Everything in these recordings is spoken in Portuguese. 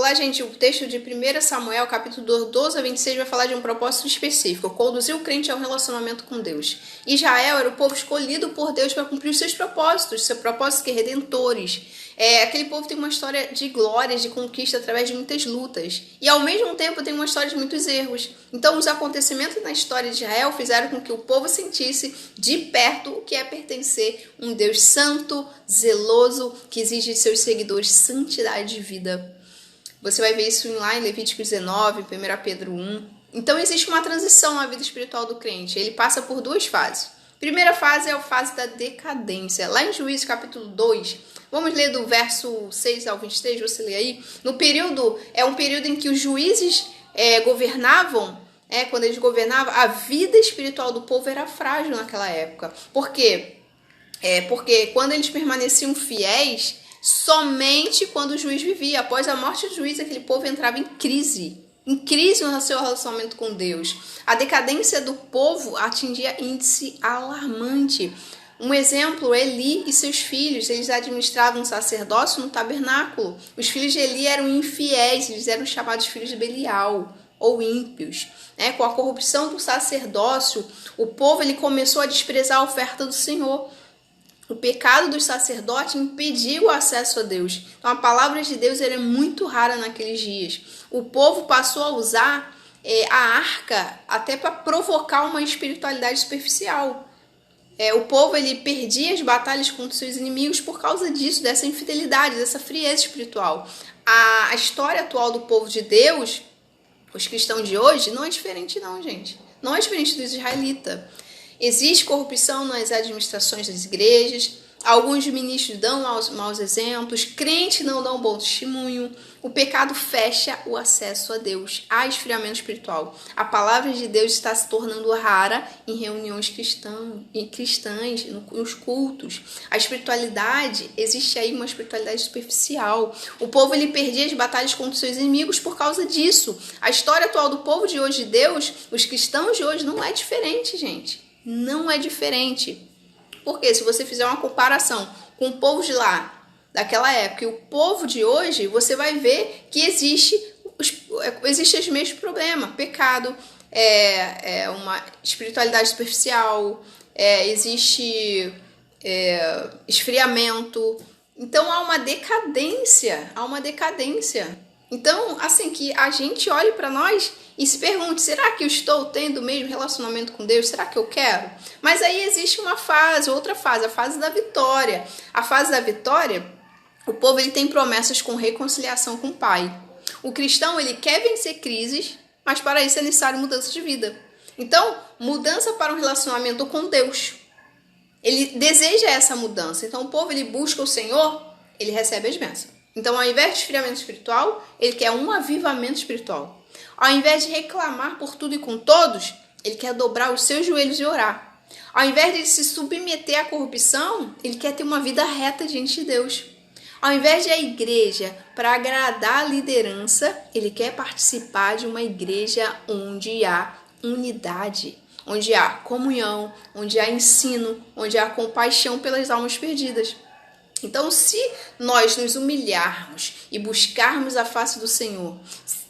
lá, gente, o texto de 1 Samuel, capítulo 12 a 26, vai falar de um propósito específico, conduzir o crente ao relacionamento com Deus. Israel era o povo escolhido por Deus para cumprir os seus propósitos que redentores. Aquele povo tem uma história de glórias, de conquista através de muitas lutas. E ao mesmo tempo tem uma história de muitos erros. Então os acontecimentos na história de Israel fizeram com que o povo sentisse de perto o que é pertencer a um Deus santo, zeloso, que exige de seus seguidores santidade de vida. Você vai ver isso lá em Levítico 19, 1 Pedro 1. Então existe uma transição na vida espiritual do crente. Ele passa por duas fases. Primeira fase é a fase da decadência. Lá em Juízes capítulo 2, vamos ler do verso 6 ao 23, você lê aí. É um período em que os juízes governavam, quando eles governavam, a vida espiritual do povo era frágil naquela época. Por quê? Porque quando eles permaneciam fiéis, somente quando o juiz vivia. Após a morte do juiz, aquele povo entrava em crise no seu relacionamento com Deus. A decadência do povo atingia índice alarmante. Um exemplo, Eli e seus filhos, eles administravam um sacerdócio no tabernáculo. Os filhos de Eli eram infiéis, eles eram chamados filhos de Belial, ou ímpios. Com a corrupção do sacerdócio, o povo ele começou a desprezar a oferta do Senhor. O pecado dos sacerdotes impediu o acesso a Deus. Então a palavra de Deus era muito rara naqueles dias. O povo passou a usar a arca até para provocar uma espiritualidade superficial. O povo ele perdia as batalhas contra seus inimigos por causa disso, dessa infidelidade, dessa frieza espiritual. A história atual do povo de Deus, os cristãos de hoje, não é diferente não, gente. Não é diferente dos israelitas. Existe corrupção nas administrações das igrejas, alguns ministros dão maus exemplos, crentes não dão bom testemunho, o pecado fecha o acesso a Deus, há esfriamento espiritual. A palavra de Deus está se tornando rara em reuniões cristãs, nos cultos. A espiritualidade, existe aí uma espiritualidade superficial. O povo ele perdia as batalhas contra seus inimigos por causa disso. A história atual do povo de hoje de Deus, os cristãos de hoje, não é diferente, gente. Não é diferente. Porque se você fizer uma comparação com o povo de lá, daquela época, e o povo de hoje, você vai ver que existe os mesmos problemas. Pecado, uma espiritualidade superficial, existe esfriamento. Então há uma decadência. Então, assim, que a gente olhe para nós e se pergunte, será que eu estou tendo o mesmo relacionamento com Deus? Será que eu quero? Mas aí existe outra fase, a fase da vitória. A fase da vitória, o povo ele tem promessas com reconciliação com o Pai. O cristão ele quer vencer crises, mas para isso é necessário mudança de vida. Então, mudança para um relacionamento com Deus. Ele deseja essa mudança. Então, o povo ele busca o Senhor, ele recebe as bênçãos. Então, ao invés de esfriamento espiritual, ele quer um avivamento espiritual. Ao invés de reclamar por tudo e com todos, ele quer dobrar os seus joelhos e orar. Ao invés de se submeter à corrupção, ele quer ter uma vida reta diante de Deus. Ao invés de a igreja para agradar a liderança, ele quer participar de uma igreja onde há unidade, onde há comunhão, onde há ensino, onde há compaixão pelas almas perdidas. Então, se nós nos humilharmos e buscarmos a face do Senhor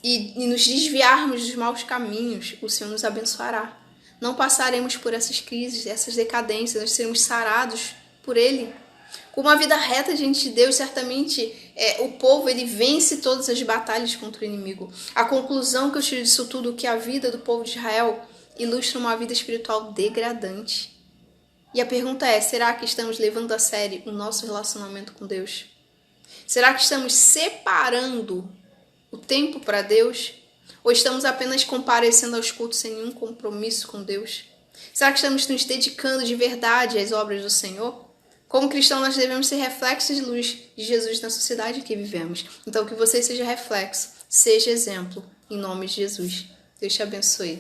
e nos desviarmos dos maus caminhos, o Senhor nos abençoará. Não passaremos por essas crises, essas decadências, nós seremos sarados por Ele. Com uma vida reta diante de Deus, certamente o povo ele vence todas as batalhas contra o inimigo. A conclusão que eu tiro disso tudo é que a vida do povo de Israel ilustra uma vida espiritual degradante. E a pergunta é, será que estamos levando a sério o nosso relacionamento com Deus? Será que estamos separando o tempo para Deus? Ou estamos apenas comparecendo aos cultos sem nenhum compromisso com Deus? Será que estamos nos dedicando de verdade às obras do Senhor? Como cristãos, nós devemos ser reflexos de luz de Jesus na sociedade em que vivemos. Então, que você seja reflexo, seja exemplo, em nome de Jesus. Deus te abençoe.